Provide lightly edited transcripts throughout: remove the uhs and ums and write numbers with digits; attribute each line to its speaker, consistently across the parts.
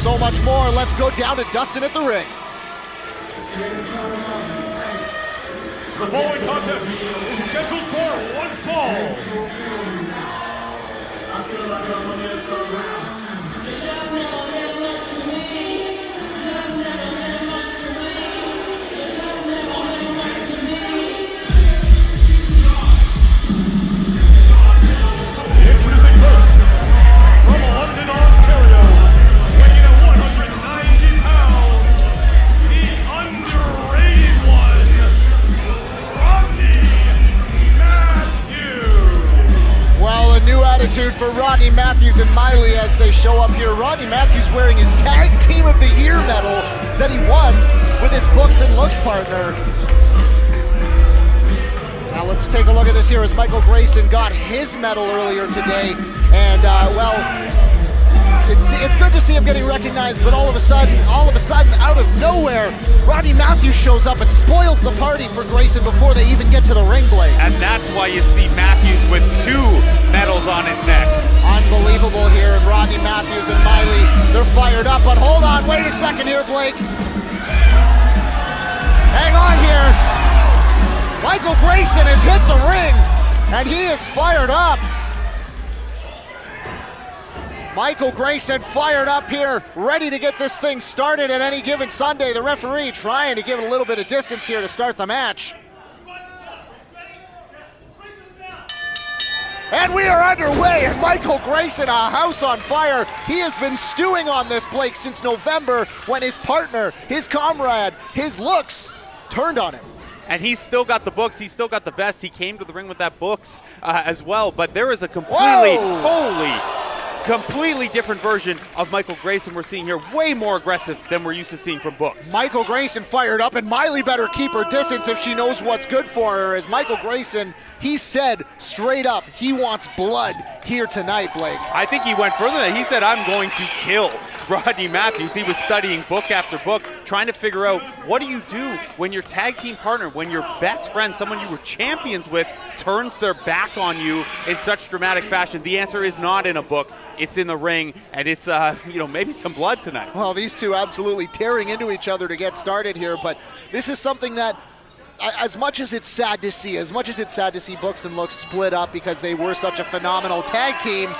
Speaker 1: So much more. Let's go down to Dustin at the ring.
Speaker 2: The following contest is scheduled for one fall. Introducing first, from London, Ontario, weighing at 190 pounds, the underrated one, Rodney Matthews.
Speaker 1: Well, a new attitude for Rodney Matthews and Miley as they show up here. Rodney Matthews wearing his Tag Team of the Year medal that he won with his Books and Looks partner. Now let's take a look at this here as Michael Grayson got his medal earlier today. And well, it's good to see him getting recognized, but all of a sudden, out of nowhere, Rodney Matthews shows up and spoils the party for Grayson before they even get to the ring, Blake.
Speaker 3: And that's why you see Matthews with 2 medals on his neck.
Speaker 1: Unbelievable here, and Rodney Matthews and Miley, they're fired up, but hold on, wait a second here, Blake. Hang on here. Michael Grayson has hit the ring, and he is fired up. Michael Grayson fired up here, ready to get this thing started at any given Sunday. The referee trying to give it a little bit of distance here to start the match. And we are underway, and Michael Grayson, a house on fire. He has been stewing on this, Blake, since November when his partner, his comrade, his looks turned on him.
Speaker 3: And he's still got the books, he's still got the vest. He came to the ring with that books as well, but there is a completely different version of Michael Grayson we're seeing here. Way more aggressive than we're used to seeing from Books.
Speaker 1: Michael Grayson fired up, and Miley better keep her distance if she knows what's good for her. As Michael Grayson, he said straight up he wants blood here tonight, Blake.
Speaker 3: I think he went further than that. He said, I'm going to kill Rodney Matthews. He was studying book after book, trying to figure out what do you do when your tag team partner, when your best friend, someone you were champions with, turns their back on you in such dramatic fashion. The answer is not in a book. It's in the ring, and it's maybe some blood tonight.
Speaker 1: Well, these two absolutely tearing into each other to get started here, but this is something that as much as it's sad to see Books and Looks split up because they were such a phenomenal tag team,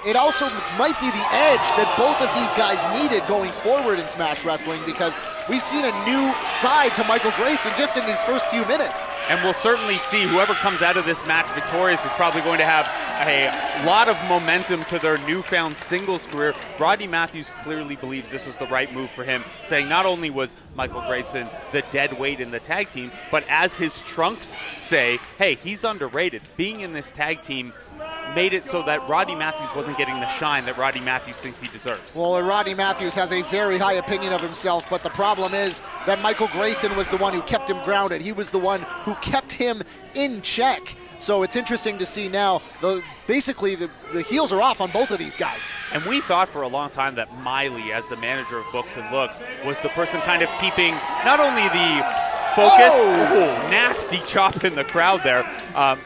Speaker 1: it also might be the edge that both of these guys needed going forward in Smash Wrestling, because we've seen a new side to Michael Grayson just in these first few minutes.
Speaker 3: And we'll certainly see whoever comes out of this match victorious is probably going to have a lot of momentum to their newfound singles career. Rodney Matthews clearly believes this was the right move for him, saying not only was Michael Grayson the dead weight in the tag team, but as his trunks say, hey, he's underrated. Being in this tag team made it so that Rodney Matthews wasn't getting the shine that Rodney Matthews thinks he deserves.
Speaker 1: Well, and Rodney Matthews has a very high opinion of himself, but the problem is that Michael Grayson was the one who kept him grounded. He was the one who kept him in check. So it's interesting to see now, basically the heels are off on both of these guys.
Speaker 3: And we thought for a long time that Miley, as the manager of Books and Looks, was the person kind of keeping not only the focus, nasty chop in the crowd there,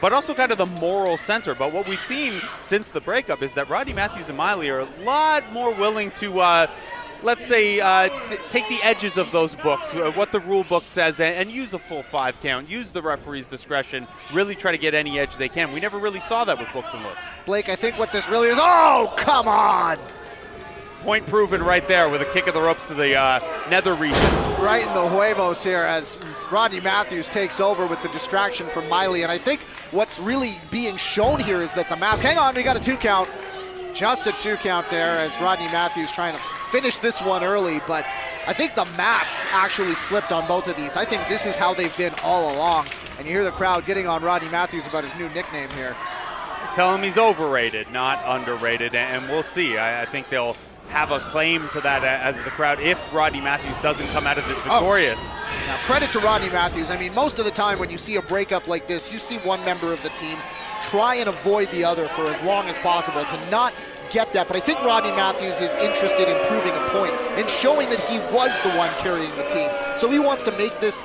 Speaker 3: but also kind of the moral center. But what we've seen since the breakup is that Rodney Matthews and Miley are a lot more willing to let's say, take the edges of those books, what the rule book says, and use a full 5 count, use the referee's discretion, really try to get any edge they can. We never really saw that with Books and Looks.
Speaker 1: Blake, I think what this really is, oh, come on!
Speaker 3: Point proven right there with a kick of the ropes to the nether regions.
Speaker 1: Right in the huevos here as Rodney Matthews takes over with the distraction from Miley. And I think what's really being shown here is that the mask, hang on, we got a 2 count. Just a 2 count there as Rodney Matthews trying to finish this one early, but I think the mask actually slipped on both of these. I think this is how they've been all along. And you hear the crowd getting on Rodney Matthews about his new nickname here.
Speaker 3: Tell him he's overrated, not underrated, and we'll see. I think they'll have a claim to that as the crowd if Rodney Matthews doesn't come out of this victorious.
Speaker 1: Now, credit to Rodney Matthews. I mean, most of the time when you see a breakup like this, you see one member of the team try and avoid the other for as long as possible to not get that. But I think Rodney Matthews is interested in proving a point and showing that he was the one carrying the team. So he wants to make this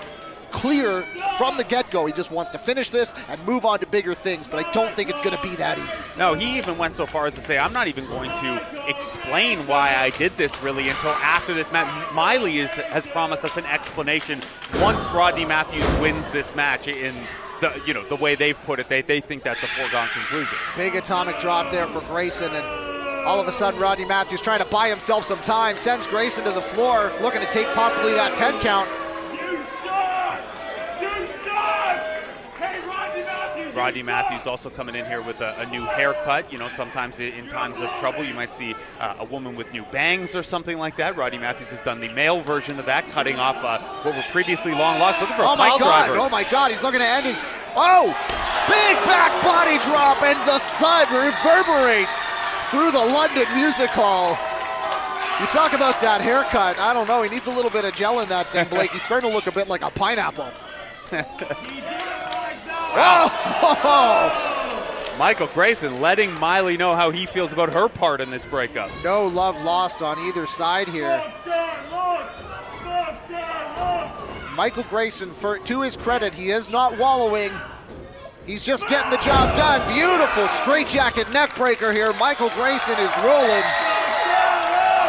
Speaker 1: clear from the get-go. He just wants to finish this and move on to bigger things, but I don't think it's going to be that easy.
Speaker 3: No, he even went so far as to say, I'm not even going to explain why I did this really until after this match. Miley has promised us an explanation once Rodney Matthews wins this match. In the way they've put it, they think that's a foregone conclusion.
Speaker 1: Big atomic drop there for Grayson, and all of a sudden Rodney Matthews trying to buy himself some time, sends Grayson to the floor, looking to take possibly that 10 count.
Speaker 3: Rodney Matthews also coming in here with a new haircut. You know, sometimes in times of trouble, you might see a woman with new bangs or something like that. Rodney Matthews has done the male version of that, cutting off what were previously long locks. Looking for a pile driver.
Speaker 1: Oh my God, he's looking to end his, big back body drop, and the thud reverberates through the London Music Hall. You talk about that haircut, I don't know, he needs a little bit of gel in that thing, Blake. He's starting to look a bit like a pineapple. Oh!
Speaker 3: Michael Grayson letting Miley know how he feels about her part in this breakup.
Speaker 1: No love lost on either side here. Michael Grayson, to his credit, he is not wallowing. He's just getting the job done. Beautiful straightjacket neck breaker here. Michael Grayson is rolling.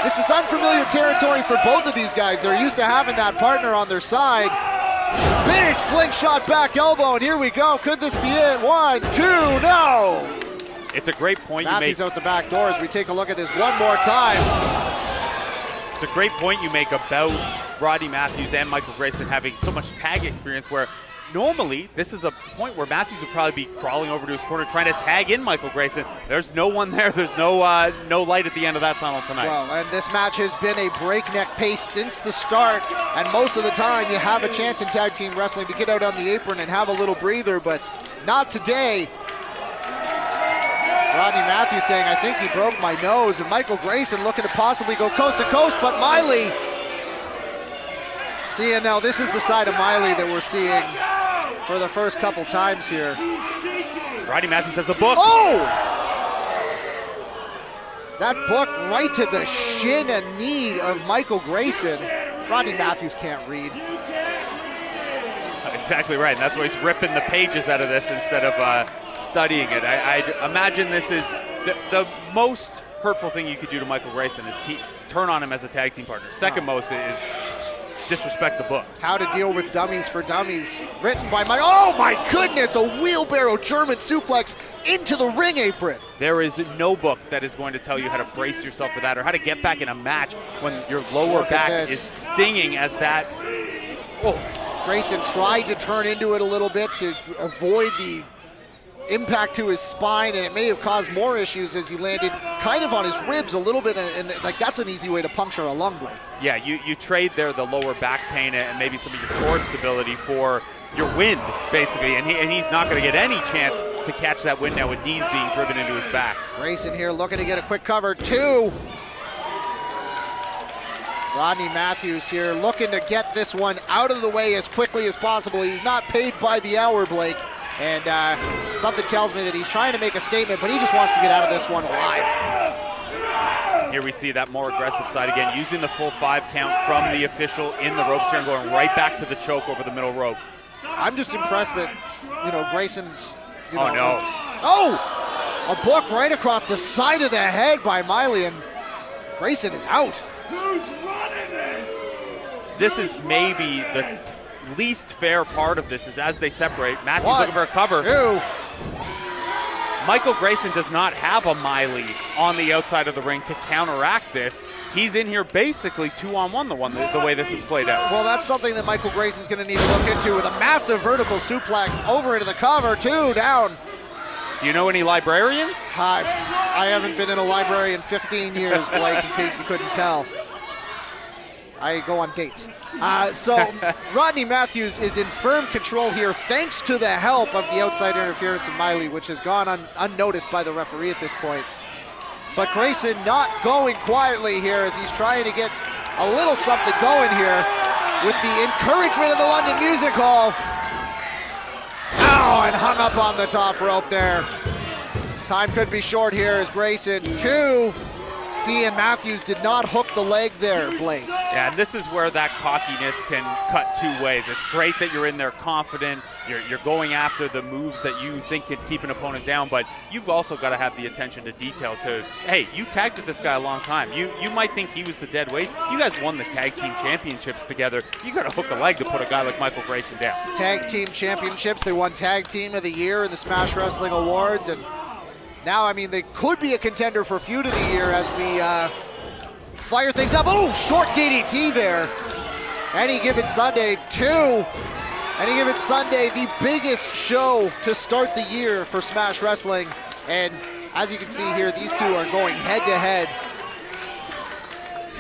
Speaker 1: This is unfamiliar territory for both of these guys. They're used to having that partner on their side. Big slingshot back elbow, and here we go. Could this be it? 1, 2, no!
Speaker 3: It's a great point you make.
Speaker 1: Matthews out the back door as we take a look at this one more time.
Speaker 3: It's a great point you make about Rodney Matthews and Michael Grayson having so much tag experience, where normally this is a point where Matthews would probably be crawling over to his corner trying to tag in Michael Grayson. There's no one there. There's no light at the end of that tunnel tonight.
Speaker 1: Well, and this match has been a breakneck pace since the start, and most of the time you have a chance in tag team wrestling to get out on the apron and have a little breather, but not today. Rodney Matthews saying, I think he broke my nose, and Michael Grayson looking to possibly go coast to coast, but Miley, seeing now this is the side of Miley that we're seeing for the first couple times here.
Speaker 3: Rodney Matthews has a book.
Speaker 1: Oh! That book right to the shin and knee of Michael Grayson. Rodney Matthews can't read.
Speaker 3: Exactly right, and that's why he's ripping the pages out of this instead of studying it. I imagine this is the most hurtful thing you could do to Michael Grayson is turn on him as a tag team partner. Second most is disrespect the books.
Speaker 1: How to Deal with Dummies for Dummies, written by Mike. Oh my goodness, a wheelbarrow German suplex into the ring apron.
Speaker 3: There is no book that is going to tell you how to brace yourself for that or how to get back in a match when your lower back is stinging as that. Oh.
Speaker 1: Grayson tried to turn into it a little bit to avoid the impact to his spine, and it may have caused more issues as he landed kind of on his ribs a little bit, and like that's an easy way to puncture a lung, Blake.
Speaker 3: Yeah, you trade there the lower back pain and maybe some of your core stability for your wind, basically, and he's not going to get any chance to catch that wind now with knees being driven into his back.
Speaker 1: Grayson here looking to get a quick cover, 2. Rodney Matthews here looking to get this one out of the way as quickly as possible. He's not paid by the hour, Blake, and something tells me that he's trying to make a statement, but he just wants to get out of this one alive.
Speaker 3: Here we see that more aggressive side again, using the full 5 count from the official in the ropes here and going right back to the choke over the middle rope.
Speaker 1: I'm just impressed that, Grayson's,
Speaker 3: Oh, no.
Speaker 1: Oh! A book right across the side of the head by Miley, and Grayson is out.
Speaker 3: This is maybe the least fair part of this is as they separate. Matthews looking for a cover.
Speaker 1: 2.
Speaker 3: Michael Grayson does not have a Miley on the outside of the ring to counteract this. He's in here basically 2-on-1 the way this is played out.
Speaker 1: Well, that's something that Michael Grayson's going to need to look into with a massive vertical suplex over into the cover. 2 down.
Speaker 3: Do you know any librarians?
Speaker 1: I haven't been in a library in 15 years, Blake, in case you couldn't tell. I go on dates. So Rodney Matthews is in firm control here thanks to the help of the outside interference of Miley, which has gone unnoticed by the referee at this point. But Grayson not going quietly here as he's trying to get a little something going here with the encouragement of the London Music Hall. Ow, and hung up on the top rope there. Time could be short here as Grayson, 2, See, and Matthews did not hook the leg there, Blake.
Speaker 3: Yeah, and this is where that cockiness can cut two ways. It's great that you're in there confident, you're going after the moves that you think can keep an opponent down, but you've also got to have the attention to detail to, hey, you tagged with this guy a long time. You might think he was the dead weight. You guys won the tag team championships together. You got to hook a leg to put a guy like Michael Grayson down.
Speaker 1: Tag team championships, they won Tag Team of the Year in the Smash Wrestling Awards, and now, I mean, they could be a contender for Feud of the Year as we fire things up. Oh, short DDT there. Any Given Sunday, 2. Any Given Sunday, the biggest show to start the year for Smash Wrestling. And as you can see here, these two are going head to head.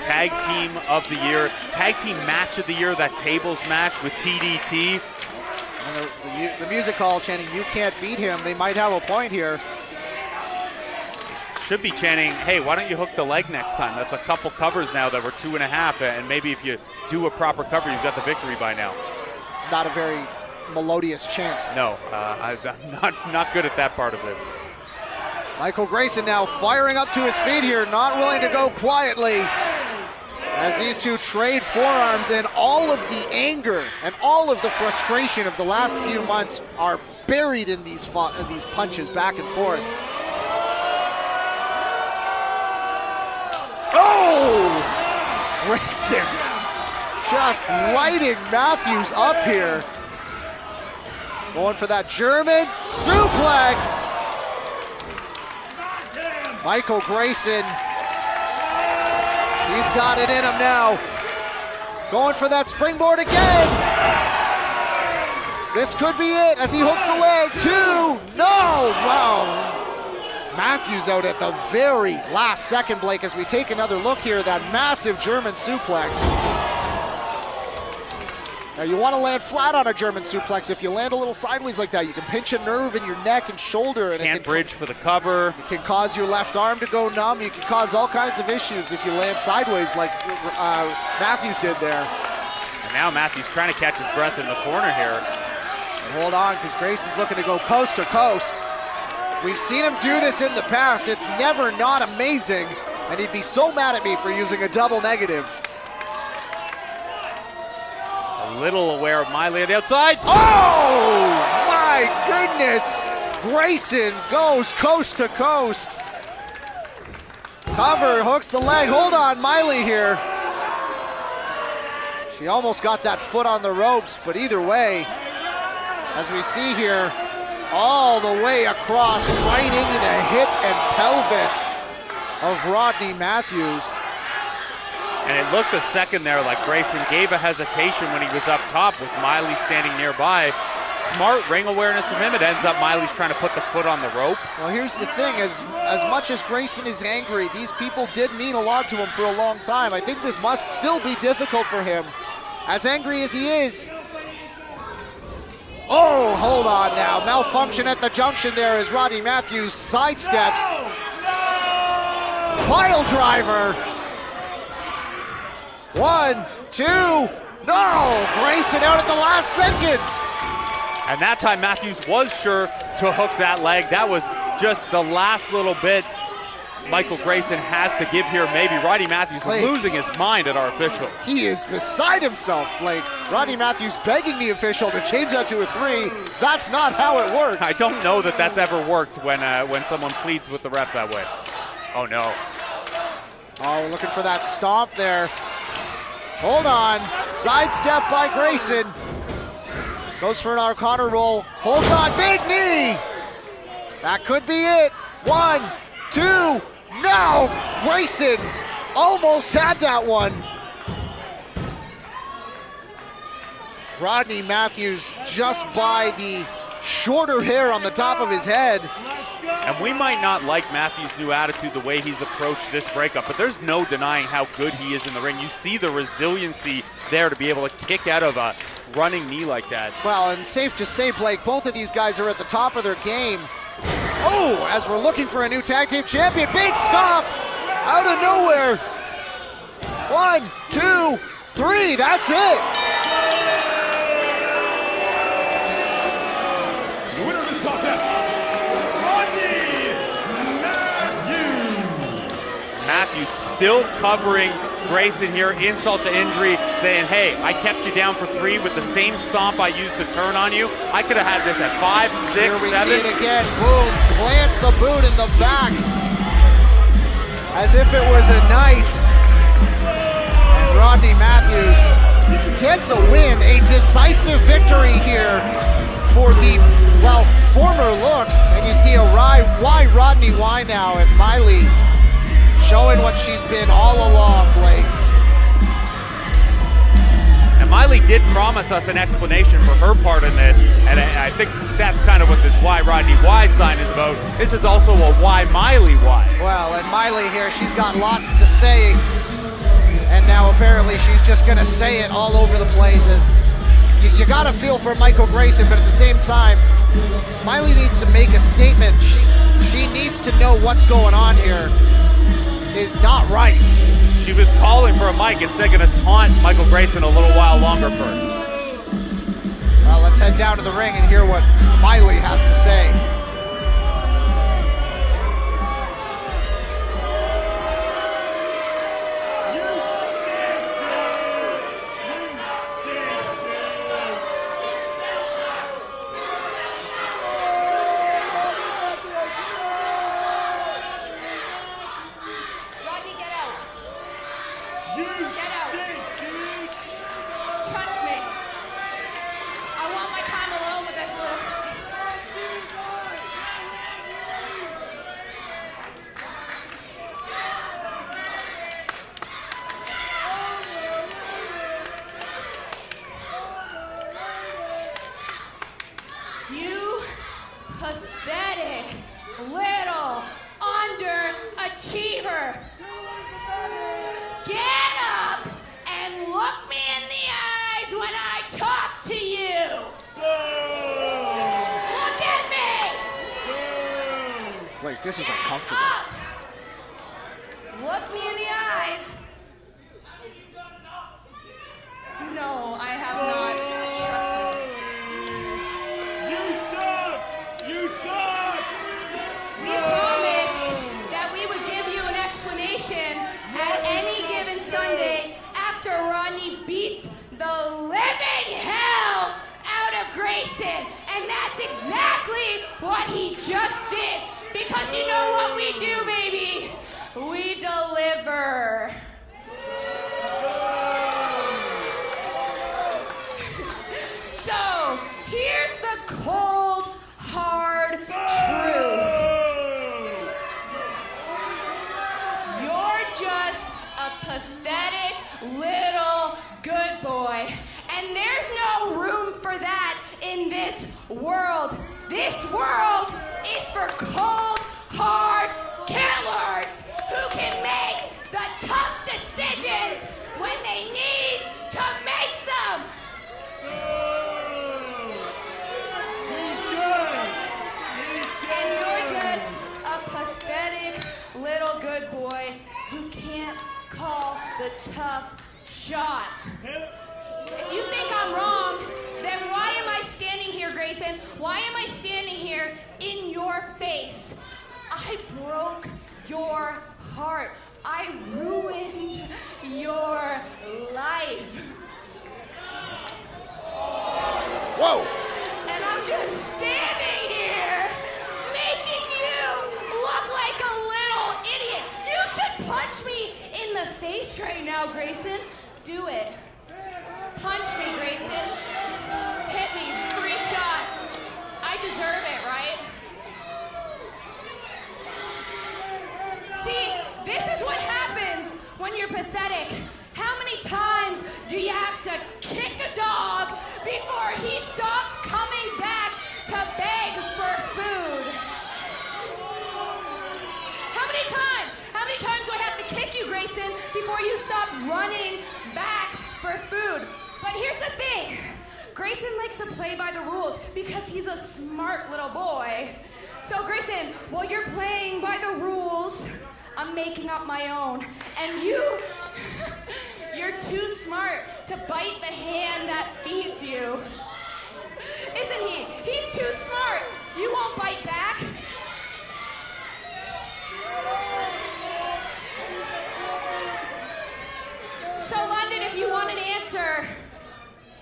Speaker 3: Tag Team of the Year, Tag Team Match of the Year, that tables match with TDT.
Speaker 1: And the music hall chanting, "You can't beat him." They might have a point here.
Speaker 3: Should be chanting, hey, why don't you hook the leg next time? That's a couple covers now that were 2.5, and maybe if you do a proper cover, you've got the victory by now.
Speaker 1: It's not a very melodious chant.
Speaker 3: No, I'm not good at that part of this.
Speaker 1: Michael Grayson now firing up to his feet here, not willing to go quietly as these two trade forearms, and all of the anger and all of the frustration of the last few months are buried in these punches back and forth. Oh! Grayson just lighting Matthews up here. Going for that German suplex. Michael Grayson, he's got it in him now. Going for that springboard again. This could be it as he hooks the leg. 2. No! Wow. Matthews out at the very last second, Blake, as we take another look here, that massive German suplex. Now you want to land flat on a German suplex. If you land a little sideways like that, you can pinch a nerve in your neck and shoulder. And
Speaker 3: Can't bridge for the cover.
Speaker 1: It can cause your left arm to go numb. You can cause all kinds of issues if you land sideways like Matthews did there.
Speaker 3: And now Matthews trying to catch his breath in the corner here.
Speaker 1: And hold on, because Grayson's looking to go coast to coast. We've seen him do this in the past. It's never not amazing, and he'd be so mad at me for using a double negative.
Speaker 3: A little aware of Miley on the outside.
Speaker 1: Oh, my goodness. Grayson goes coast to coast. Cover, hooks the leg. Hold on, Miley here. She almost got that foot on the ropes, but either way, as we see here, all the way across, right into the hip and pelvis of Rodney Matthews.
Speaker 3: And it looked a second there like Grayson gave a hesitation when he was up top with Miley standing nearby. Smart ring awareness from him. It ends up Miley's trying to put the foot on the rope.
Speaker 1: Well, here's the thing. As much as Grayson is angry, these people did mean a lot to him for a long time. I think this must still be difficult for him. As angry as he is. Oh, hold on now. Malfunction at the junction there as Rodney Matthews sidesteps. Pile driver. 1, 2, no! Grayson out at the last second.
Speaker 3: And that time Matthews was sure to hook that leg. That was just the last little bit Michael Grayson has to give here. Maybe Rodney Matthews
Speaker 1: Blake,
Speaker 3: losing his mind at our official.
Speaker 1: He is beside himself, Blake. Rodney Matthews begging the official to change that to a 3. That's not how it works.
Speaker 3: I don't know that that's ever worked when someone pleads with the ref that way. Oh, no.
Speaker 1: Oh, looking for that stomp there. Hold on. Sidestep by Grayson. Goes for an O'Connor roll. Holds on. Big knee. That could be it. 1, 2. No! Grayson almost had that one. Rodney Matthews just by the shorter hair on the top of his head.
Speaker 3: And we might not like Matthews' new attitude, the way he's approached this breakup, but there's no denying how good he is in the ring. You see the resiliency there to be able to kick out of a running knee like that.
Speaker 1: Well, and safe to say, Blake, both of these guys are at the top of their game. Oh, as we're looking for a new tag team champion, big stomp out of nowhere. 1, 2, 3, that's it.
Speaker 2: The winner of this contest, Rodney Matthews.
Speaker 3: Matthews still covering Grayson here, insult to injury, saying, hey, I kept you down for 3 with the same stomp I used to turn on you. I could have had this at 5, 6, 7.
Speaker 1: Here we see it again. Boom, plants the boot in the back as if it was a knife. And Rodney Matthews gets a win, a decisive victory here for the, well, former looks. And you see a why Rodney why now, and Miley showing what she's been all along, Blake.
Speaker 3: And Miley did promise us an explanation for her part in this, and I think that's kind of what this Why Rodney Why sign is about. This is also a Why Miley Why.
Speaker 1: Well, and Miley here, she's got lots to say, and now apparently she's just gonna say it all over the place. As you gotta feel for Michael Grayson, but at the same time, Miley needs to make a statement. She needs to know what's going on here is not right.
Speaker 3: She was calling for a mic, instead gonna taunt Michael Grayson a little while longer first.
Speaker 1: Well, let's head down to the ring and hear what Miley has to say.
Speaker 4: Pathetic little underachiever. Get up and look me in the eyes when I talk to you. Look at me.
Speaker 1: Blake, this is uncomfortable.
Speaker 4: Up. Look me in the eyes. No, I have not. Trust me. We promised that we would give you an explanation at any given Sunday after Rodney beats the living hell out of Grayson. And that's exactly what he just did. Because you know what we do, baby? We deliver. So, here's the cold, hard truth. You're just a pathetic little good boy. And there's no room for that in this world. This world is for cold, hard killers who can make the tough decisions when they need to make them. And you're just a pathetic little good boy who can't call the tough shots. If you think I'm wrong, then why am I standing here, Grayson? Why am I standing here in your face? I broke your heart. I ruined your life.
Speaker 1: Whoa!
Speaker 4: And I'm just standing here making you look like a little idiot. You should punch me in the face right now, Grayson. Do it. Punch me, Grayson. Hit me. Free shot. I deserve it, right? See, this is what happens when you're pathetic. How many times do you have to kick a dog before he stops coming back to beg for food? How many times? How many times do I have to kick you, Grayson, before you stop running back for food? But here's the thing. Grayson likes to play by the rules because he's a smart little boy. So Grayson, while you're playing by the rules, I'm making up my own. And you're too smart to bite the hand that feeds you. Isn't he? He's too smart. You won't bite back.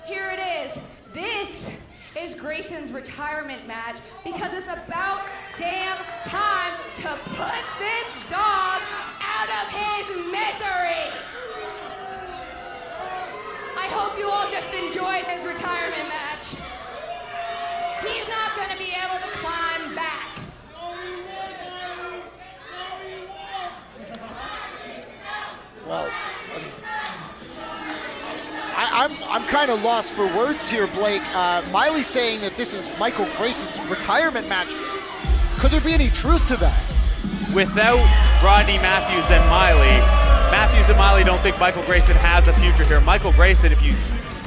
Speaker 4: here it is. This is Grayson's retirement match because it's about damn time to put this dog out of his misery. I hope you all just enjoyed his retirement match. He's not going to be able to climb back.
Speaker 1: Well, I'm kind of lost for words here, Blake. Miley saying that this is Michael Grayson's retirement match. Could there be any truth to that?
Speaker 3: Without Rodney Matthews and Miley don't think Michael Grayson has a future here. Michael Grayson,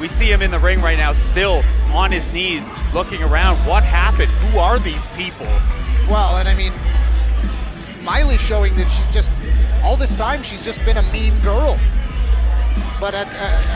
Speaker 3: we see him in the ring right now, still on his knees, looking around. What happened? Who are these people?
Speaker 1: Well, and I mean, Miley showing that she's just, all this time, she's just been a mean girl. But